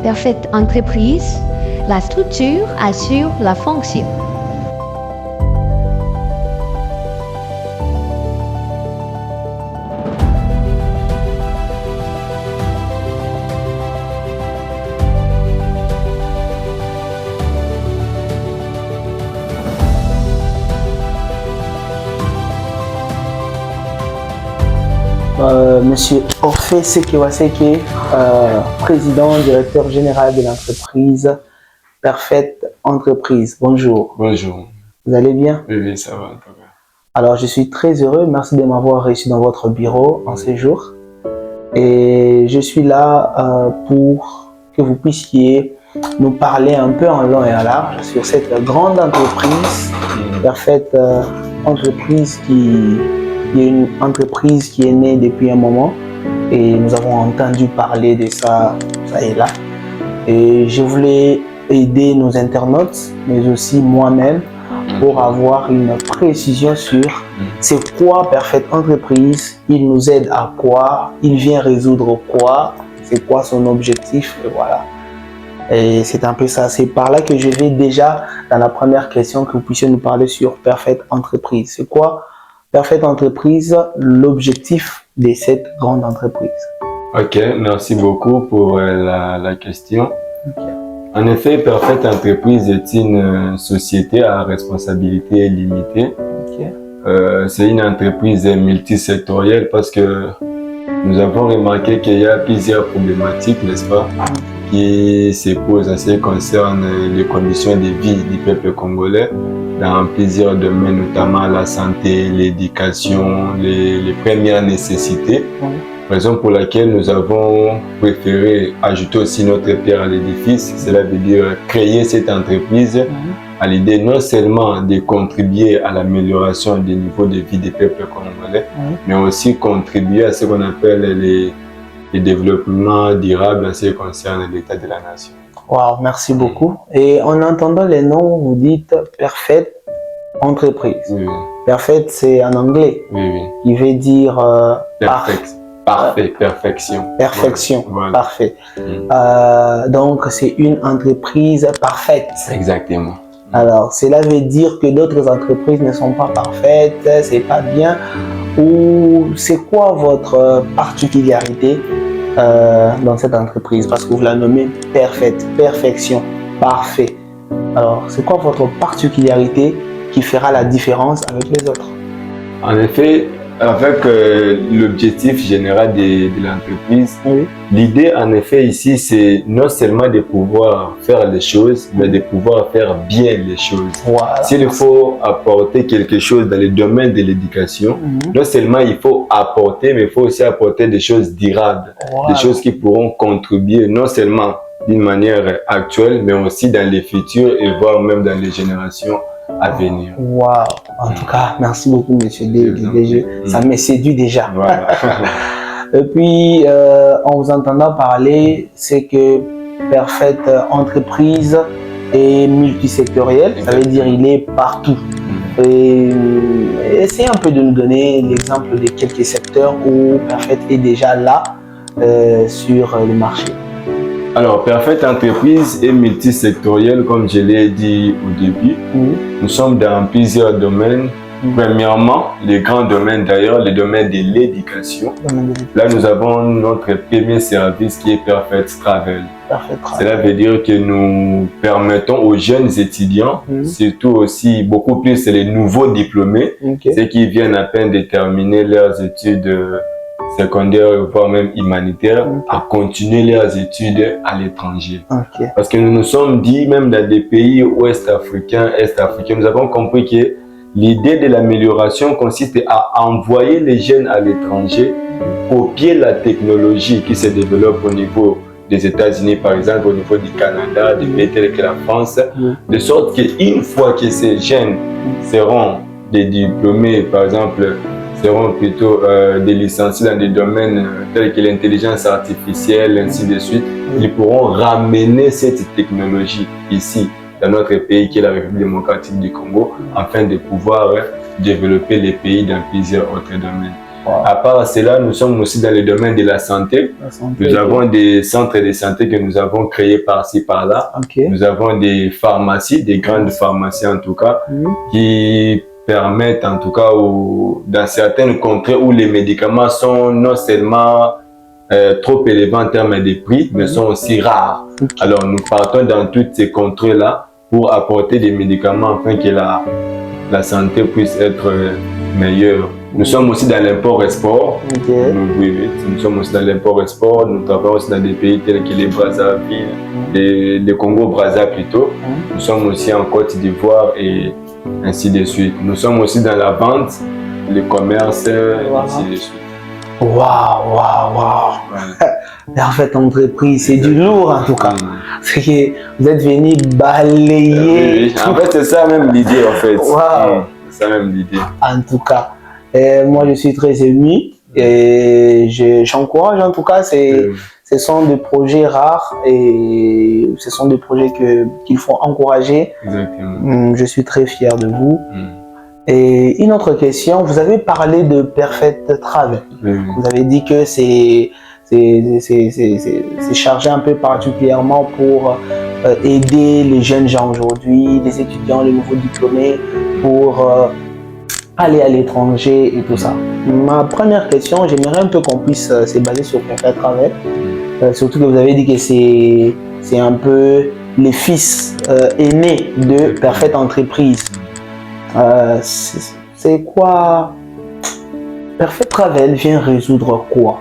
Parfaite entreprise, la structure assure la fonction. Monsieur Orphée Sekewaseke, président, directeur général de l'entreprise Parfaite Entreprise. Bonjour. Bonjour. Vous allez bien? Oui, ça va. Alors, je suis très heureux. Merci de m'avoir reçu dans votre bureau en ce jour. Et je suis là pour que vous puissiez nous parler un peu en long et en large sur cette grande entreprise, Parfaite Entreprise qui est une entreprise qui est née depuis un moment et nous avons entendu parler de ça et là. Et je voulais aider nos internautes, mais aussi moi-même, pour avoir une précision sur c'est quoi Parfaite Entreprise, il nous aide à quoi, il vient résoudre quoi, c'est quoi son objectif, et voilà. Et c'est un peu ça, c'est par là que je vais déjà dans la première question que vous puissiez nous parler sur Parfaite Entreprise. C'est quoi Parfaite Entreprise, l'objectif de cette grande entreprise? Ok, merci beaucoup pour la question. Okay. En effet, Parfaite Entreprise est une société à responsabilité limitée. Okay. C'est une entreprise multisectorielle parce que nous avons remarqué qu'il y a plusieurs problématiques, n'est-ce pas, qui se posent en ce qui concerne les conditions de vie du peuple congolais dans plusieurs domaines, notamment la santé, l'éducation, les premières nécessités. Raison pour laquelle nous avons préféré ajouter aussi notre pierre à l'édifice. Cela veut dire créer cette entreprise à l'idée non seulement de contribuer à l'amélioration des niveaux de vie des peuples congolais, mais aussi contribuer à ce qu'on appelle les développements durables en ce qui concerne l'état de la nation. Wow, merci beaucoup. Et en entendant les noms, vous dites Parfaite Entreprise. Oui. Parfaite, c'est en anglais. Oui. Qui veut dire parfait, perfection. Perfection, voilà. Parfait. Donc, c'est une entreprise parfaite. Exactement. Alors, cela veut dire que d'autres entreprises ne sont pas parfaites, c'est pas bien. Ou c'est quoi votre particularité dans cette entreprise? Parce que vous la nommez parfaite, perfection, parfait. Alors, c'est quoi votre particularité qui fera la différence avec les autres? En effet, avec l'objectif général de l'entreprise, l'idée en effet ici, c'est non seulement de pouvoir faire les choses, mais de pouvoir faire bien les choses. Voilà. S'il faut apporter quelque chose dans le domaine de l'éducation, non seulement il faut apporter, mais il faut aussi apporter des choses durables, des choses qui pourront contribuer non seulement d'une manière actuelle, mais aussi dans les futurs et voire même dans les générations à venir. Wow. En tout cas, merci beaucoup, monsieur DG. Ça me séduit déjà. Voilà. Et puis, en vous entendant parler, c'est que Parfaite Entreprise est multisectorielle. Ça veut dire il est partout. Et essayez un peu de nous donner l'exemple de quelques secteurs où Parfaite est déjà là sur le marché. Alors, Parfaite Entreprise est multisectorielle, comme je l'ai dit au début. Nous sommes dans plusieurs domaines. Premièrement, les grands domaines d'ailleurs, le domaine de l'éducation. Là, nous avons notre premier service qui est Parfaite Travel. Cela veut dire que nous permettons aux jeunes étudiants, surtout aussi beaucoup plus les nouveaux diplômés, ceux qui viennent à peine de terminer leurs études secondaires, voire même humanitaires, à continuer leurs études à l'étranger. Parce que nous nous sommes dit, même dans des pays ouest-africains, est-africains, nous avons compris que l'idée de l'amélioration consiste à envoyer les jeunes à l'étranger, copier la technologie qui se développe au niveau des États-Unis, par exemple, au niveau du Canada, des pays tels que la France, de sorte qu'une fois que ces jeunes seront des diplômés, par exemple, seront plutôt des licenciés dans des domaines tels que l'intelligence artificielle, ainsi de suite, ils pourront ramener cette technologie ici, dans notre pays qui est la République démocratique du Congo, afin de pouvoir développer les pays dans plusieurs autres domaines. Wow. À part cela, nous sommes aussi dans le domaine de la santé. Nous avons des centres de santé que nous avons créés par-ci, par-là. Okay. Nous avons des pharmacies, des grandes pharmacies en tout cas, qui permettent en tout cas dans certaines contrées où les médicaments sont non seulement trop élevés en termes de prix, mais sont aussi rares. Okay. Alors nous partons dans toutes ces contrées-là pour apporter des médicaments afin que la santé puisse être meilleure. Nous sommes aussi dans l'import-export. Okay. Nous sommes aussi dans l'import-export. Nous travaillons aussi dans des pays tels que les Brazzaville, les Congo-Brazza plutôt. Nous sommes aussi en Côte d'Ivoire et ainsi de suite. Nous sommes aussi dans la vente, le commerce, ainsi de suite. Waouh. Parfaite entreprise, c'est du lourd en tout cas. C'est que vous êtes venu balayer. Oui. En fait, c'est ça même l'idée en fait. Wow. C'est ça même l'idée. En tout cas, moi je suis très ému et j'encourage en tout cas. Ce sont des projets rares et ce sont des projets qu'il faut encourager. Exactement. Je suis très fier de vous. Et une autre question, vous avez parlé de Perfect Travel. Vous avez dit que c'est chargé un peu particulièrement pour aider les jeunes gens aujourd'hui, les étudiants, les nouveaux diplômés, pour aller à l'étranger et tout ça. Ma première question, j'aimerais un peu qu'on puisse se baser sur Perfect Travel, surtout que vous avez dit que c'est un peu les fils aînés de Perfect Entreprise. C'est quoi? Perfect Travel vient résoudre quoi?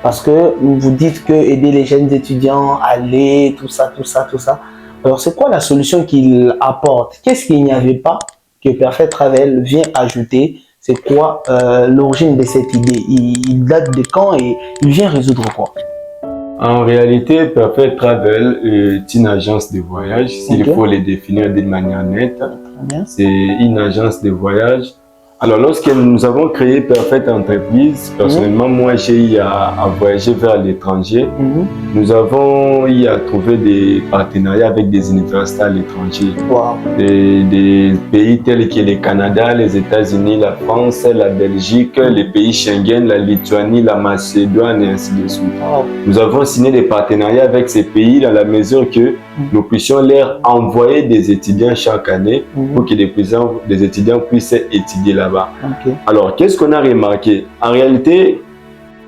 Parce que vous dites que aider les jeunes étudiants à aller, tout ça. Alors c'est quoi la solution qu'il apporte? Qu'est-ce qu'il n'y avait pas que Perfect Travel vient ajouter? C'est quoi l'origine de cette idée? Il date de quand et il vient résoudre quoi? En réalité, Perfect Travel est une agence de voyage, s'il faut les définir d'une manière nette. C'est une agence de voyage. Alors, lorsque nous avons créé Perfect Entreprise, personnellement, moi, j'ai eu à voyager vers l'étranger. Nous avons eu à trouver des partenariats avec des universités à l'étranger. Wow. Des pays tels que le Canada, les États-Unis, la France, la Belgique, les pays Schengen, la Lituanie, la Macédoine et ainsi de suite. Wow. Nous avons signé des partenariats avec ces pays dans la mesure que nous puissions leur envoyer des étudiants chaque année pour que les étudiants puissent étudier là-bas. Okay. Alors, qu'est-ce qu'on a remarqué? En réalité,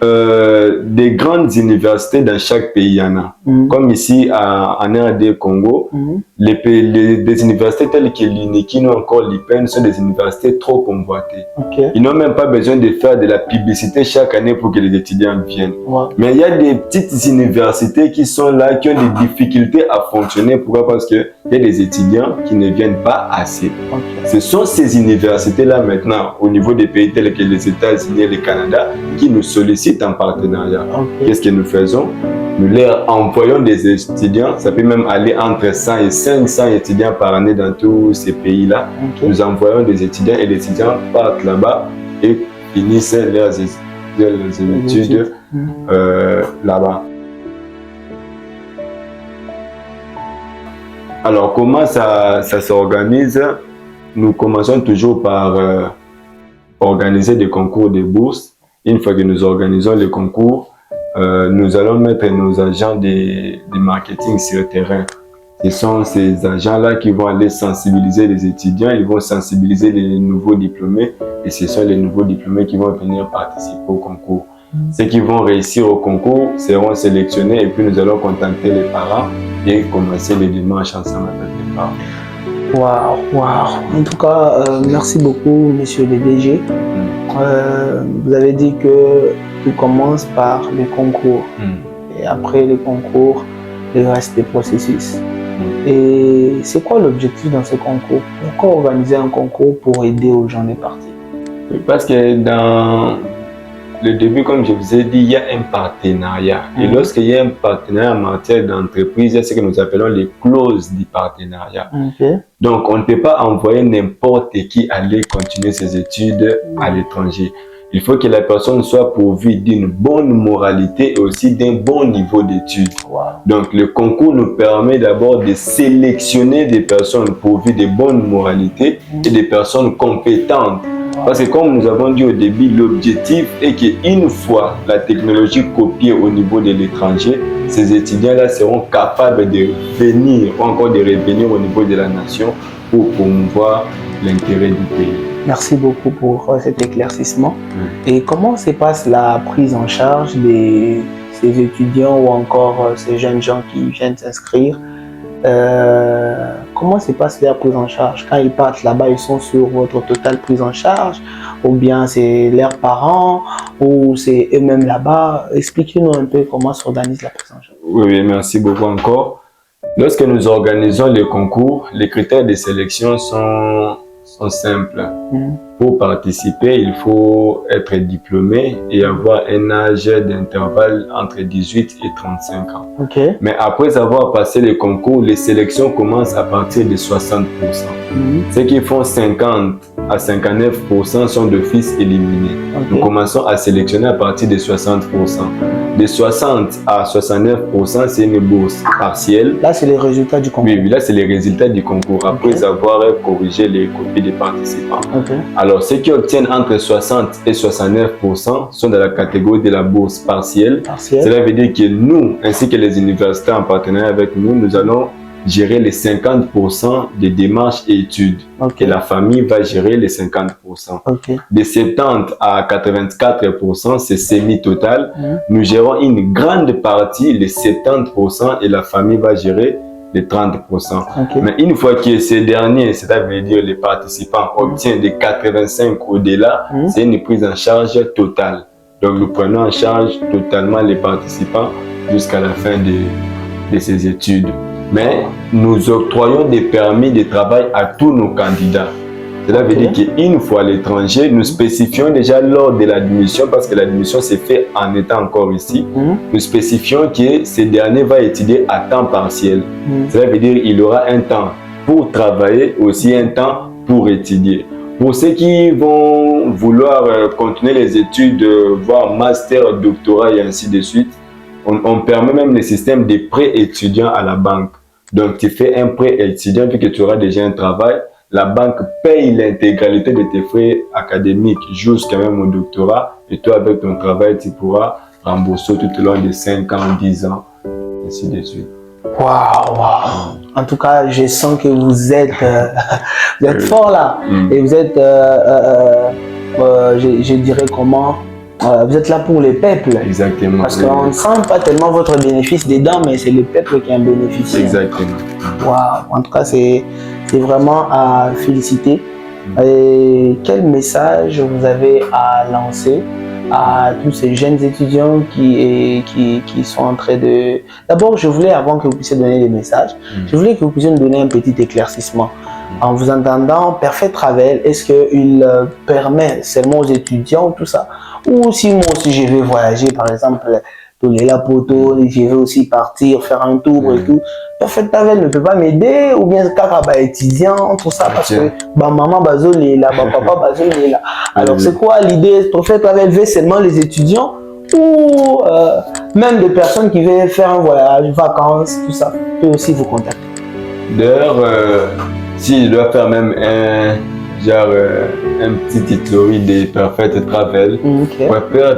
des grandes universités dans chaque pays, il y en a. Comme ici en RD Congo, des universités telles que l'UNIKIN ou encore l'IPEN sont des universités trop convoitées. Okay. Ils n'ont même pas besoin de faire de la publicité chaque année pour que les étudiants viennent. Wow. Mais il y a des petites universités qui sont là, qui ont des difficultés à fonctionner. Pourquoi? Parce qu'il y a des étudiants qui ne viennent pas assez. Okay. Ce sont ces universités-là maintenant, au niveau des pays tels que les États-Unis et le Canada, qui nous sollicitent en partenariat. Okay. Qu'est-ce que nous faisons? Nous leur envoyons des étudiants, ça peut même aller entre 100 et 500 étudiants par année dans tous ces pays-là. Okay. Nous envoyons des étudiants et les étudiants partent là-bas et finissent leurs études là-bas. Alors, comment ça s'organise? Nous commençons toujours par organiser des concours de bourses. Une fois que nous organisons les concours, nous allons mettre nos agents de marketing sur le terrain. Ce sont ces agents-là qui vont aller sensibiliser les étudiants, ils vont sensibiliser les nouveaux diplômés et ce sont les nouveaux diplômés qui vont venir participer au concours. Ceux qui vont réussir au concours seront sélectionnés et puis nous allons contacter les parents et commencer les démarches ensemble avec les parents. Waouh. En tout cas, merci beaucoup, monsieur le DG. Vous avez dit que tout commence par les concours et après les concours, le reste des processus. Et c'est quoi l'objectif dans ce concours? Pourquoi organiser un concours pour aider aux gens de partir? Parce que dans le début, comme je vous ai dit, il y a un partenariat. Et lorsqu'il y a un partenariat en matière d'entreprise, il y a ce que nous appelons les clauses du partenariat. Okay. Donc, on ne peut pas envoyer n'importe qui aller continuer ses études à l'étranger. Il faut que la personne soit pourvue d'une bonne moralité et aussi d'un bon niveau d'études. Wow. Donc, le concours nous permet d'abord de sélectionner des personnes pourvues de bonne moralité et des personnes compétentes Parce que comme nous avons dit au début, l'objectif est qu'une fois la technologie copiée au niveau de l'étranger, ces étudiants-là seront capables de venir, ou encore de revenir au niveau de la nation pour promouvoir l'intérêt du pays. Merci beaucoup pour cet éclaircissement. Et comment se passe la prise en charge de ces étudiants ou encore ces jeunes gens qui viennent s'inscrire? Comment se passe leur prise en charge? Quand ils partent là-bas, ils sont sur votre totale prise en charge? Ou bien c'est leurs parents? Ou c'est eux-mêmes là-bas? Expliquez-nous un peu comment s'organise la prise en charge. Oui, merci beaucoup encore. Lorsque nous organisons les concours, les critères de sélection sont simples. Pour participer, il faut être diplômé et avoir un âge d'intervalle entre 18 et 35 ans. Mais après avoir passé les concours, les sélections commencent à partir de 60%. Ceux qui font 50 à 59% sont d'office éliminés. Nous commençons à sélectionner à partir de 60%. De 60 à 69%, c'est une bourse partielle. Là, c'est les résultats du concours. Oui, là, c'est les résultats du concours, après avoir corrigé les copies des participants. Alors, ceux qui obtiennent entre 60 et 69% sont dans la catégorie de la bourse partielle. Cela veut dire que nous, ainsi que les universités en partenariat avec nous, nous allons gérer les 50% des démarches et études. Et la famille va gérer les 50%. De 70 à 84%, c'est semi-total. Nous gérons une grande partie, les 70%, et la famille va gérer les 30%. Mais une fois que ces derniers, c'est-à-dire les participants, obtiennent des 85 au-delà, c'est une prise en charge totale. Donc nous prenons en charge totalement les participants jusqu'à la fin de ces études. Mais nous octroyons des permis de travail à tous nos candidats. Cela veut dire qu'une fois à l'étranger, nous spécifions déjà lors de l'admission, parce que l'admission s'est faite en étant encore ici, nous spécifions que ce dernier va étudier à temps partiel. Cela veut dire qu'il aura un temps pour travailler, aussi un temps pour étudier. Pour ceux qui vont vouloir continuer les études, voire master, doctorat et ainsi de suite, on permet même le système de prêt étudiant à la banque. Donc, tu fais un prêt étudiant puis que tu auras déjà un travail. La banque paye l'intégralité de tes frais académiques jusqu'à même au doctorat. Et toi, avec ton travail, tu pourras rembourser tout au long de 5 ans, 10 ans, ainsi de suite. Waouh! En tout cas, je sens que vous êtes fort là. Et vous êtes, je dirais comment, vous êtes là pour le peuple. Exactement. Parce qu'on ne sent pas tellement votre bénéfice dedans, mais c'est le peuple qui en bénéficie. Exactement. Waouh! En tout cas, c'est vraiment à féliciter. Et quel message vous avez à lancer à tous ces jeunes étudiants qui sont en train de... D'abord, je voulais, avant que vous puissiez donner des messages, je voulais que vous puissiez nous donner un petit éclaircissement. En vous entendant, Perfect Travel, est-ce qu'il permet seulement aux étudiants tout ça? Ou si moi aussi je vais voyager, par exemple, la poto, je vais aussi partir, faire un tour et tout. Perfect Travel ne peut pas m'aider, ou bien quand étudiant, tout ça, parce que maman Bazol est là, papa Bazol est là. Alors c'est quoi l'idée? Perfect Travel veut seulement les étudiants ou même des personnes qui veulent faire un voyage, vacances, tout ça, peut aussi vous contacter. D'ailleurs, si je dois faire même un petit titlorie de Perfect Travel,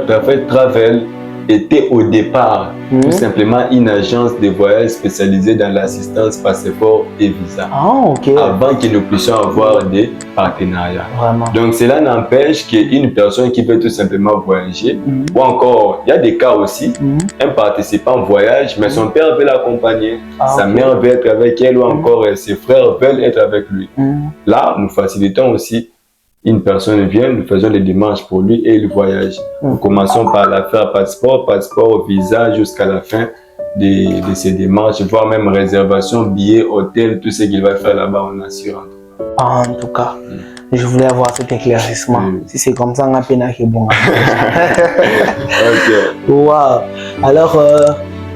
Perfect Travel était au départ tout simplement une agence de voyage spécialisée dans l'assistance passeport et visa. Avant que nous puissions avoir des partenariats. Donc cela n'empêche qu'une personne qui veut tout simplement voyager, ou encore, il y a des cas aussi, un participant voyage, mais son père veut l'accompagner, sa mère veut être avec elle, ou encore ses frères veulent être avec lui. Là, nous facilitons aussi. Une personne vient, nous faisons les démarches pour lui et il voyage. Nous commençons par l'affaire passeport, visa, jusqu'à la fin de ces démarches, voire même réservation, billets, hôtel, tout ce qu'il va faire là-bas, on assure. En tout cas, je voulais avoir cet éclaircissement. Si c'est comme ça, on a peine à bon. Wow. Alors,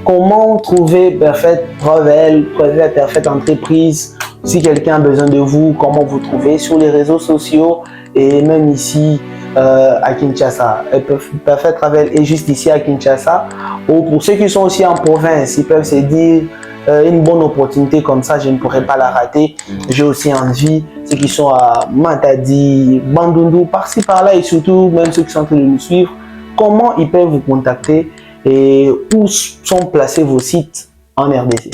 comment trouver Perfect Travel, Perfect Entreprise? Si quelqu'un a besoin de vous, comment vous trouvez sur les réseaux sociaux et même ici à Kinshasa? Perfect Travel est juste ici à Kinshasa. Ou pour ceux qui sont aussi en province, ils peuvent se dire une bonne opportunité comme ça, je ne pourrais pas la rater. J'ai aussi envie, ceux qui sont à Matadi, Bandundu, par-ci par-là et surtout même ceux qui sont en train de nous suivre, comment ils peuvent vous contacter et où sont placés vos sites en RDC?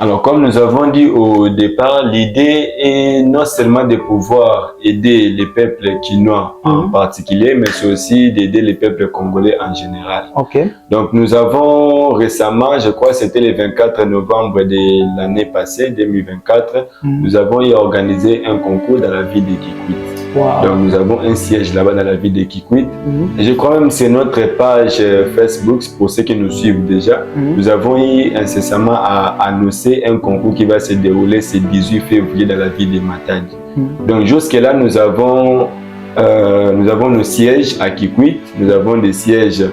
Alors, comme nous avons dit au départ, l'idée est non seulement de pouvoir aider les peuples quinois en particulier, mais c'est aussi d'aider les peuples congolais en général. Okay. Donc, nous avons récemment, je crois que c'était le 24 novembre de l'année passée, 2024, nous avons organisé un concours dans la ville de Kikwit. Wow. Donc, nous avons un siège là-bas dans la ville de Kikwit. Et je crois même que c'est notre page Facebook, pour ceux qui nous suivent déjà. Nous avons eu incessamment à annoncer un concours qui va se dérouler ce 18 février dans la ville de Matadi. Donc, jusque-là, nous avons nos sièges à Kikwit, nous avons des sièges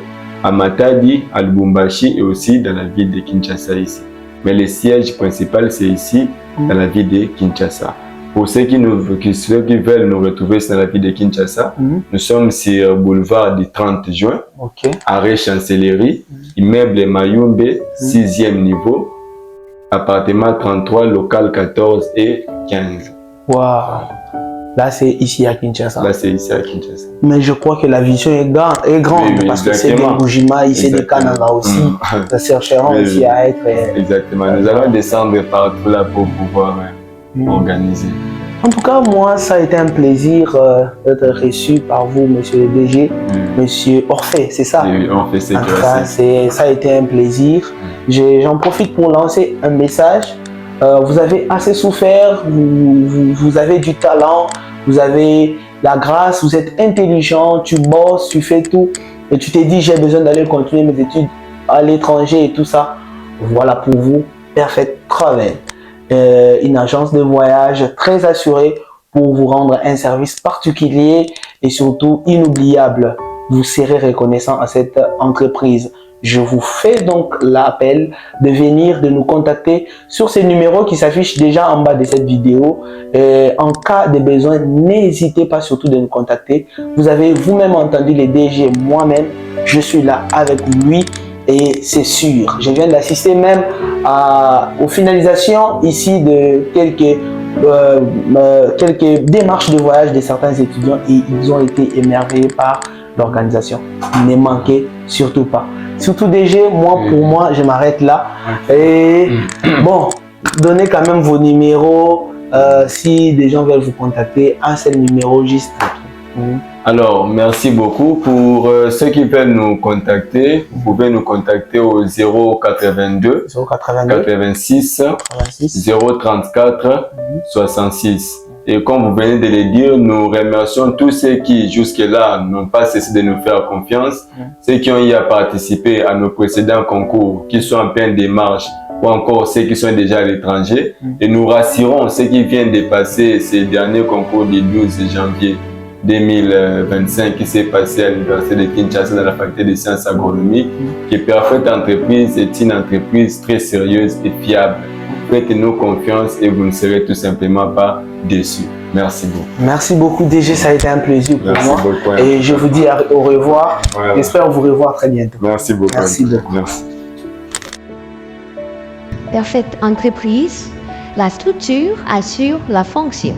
à Matadi, à Lubumbashi et aussi dans la ville de Kinshasa ici. Mais le siège principal, c'est ici, dans la ville de Kinshasa. Pour ceux qui veulent nous retrouver dans la ville de Kinshasa, nous sommes sur boulevard du 30 juin, arrêt Chancellerie, immeuble Mayumbe, 6e niveau, appartement 33, local 14 et 15. Wow. Là, c'est ici à Kinshasa. Là, c'est ici à Kinshasa. Mais je crois que la vision est grande Oui, parce que c'est des Bujima, ici des Kananga aussi. Ça chercheront aussi à être... Exactement. Nous allons descendre partout là pour pouvoir organiser. En tout cas, moi, ça a été un plaisir d'être reçu par vous, monsieur le DG, monsieur Orphée, c'est ça? Oui, Orphée, c'est ça a été un plaisir. J'en profite pour lancer un message. Vous avez assez souffert, vous avez du talent, vous avez la grâce, vous êtes intelligent, tu bosses, tu fais tout. Et tu t'es dit, j'ai besoin d'aller continuer mes études à l'étranger et tout ça. Voilà pour vous, Perfect Travel. Une agence de voyage très assurée pour vous rendre un service particulier et surtout inoubliable. Vous serez reconnaissant à cette entreprise. Je vous fais donc l'appel de venir, de nous contacter sur ces numéros qui s'affichent déjà en bas de cette vidéo. En cas de besoin, n'hésitez pas surtout de nous contacter. Vous avez vous-même entendu les DG, moi-même, je suis là avec lui. Et c'est sûr, je viens d'assister même aux finalisations ici de quelques démarches de voyage de certains étudiants et ils ont été émerveillés par l'organisation. Ne manquez surtout pas. Surtout DG, pour moi, je m'arrête là. Et bon, donnez quand même vos numéros si des gens veulent vous contacter. Un seul numéro juste. Alors, merci beaucoup. Pour ceux qui veulent nous contacter, vous pouvez nous contacter au 082 86 034 66. Et comme vous venez de le dire, nous remercions tous ceux qui jusque-là n'ont pas cessé de nous faire confiance, ceux qui ont eu à participer à nos précédents concours, qui sont en pleine démarche, ou encore ceux qui sont déjà à l'étranger. Et nous rassurons ceux qui viennent de passer ces derniers concours du 12 janvier 2025 qui s'est passé à l'université de Kinshasa dans la faculté de sciences agronomiques, que Perfect Entreprise est une entreprise très sérieuse et fiable. Faites-nous confiance et vous ne serez tout simplement pas déçus. Merci beaucoup. Merci beaucoup DG, ça a été un plaisir pour moi. Beaucoup, et je vous dis au revoir. Voilà. J'espère vous revoir très bientôt. Merci beaucoup. Merci beaucoup. Merci. Perfect Entreprise, la structure assure la fonction.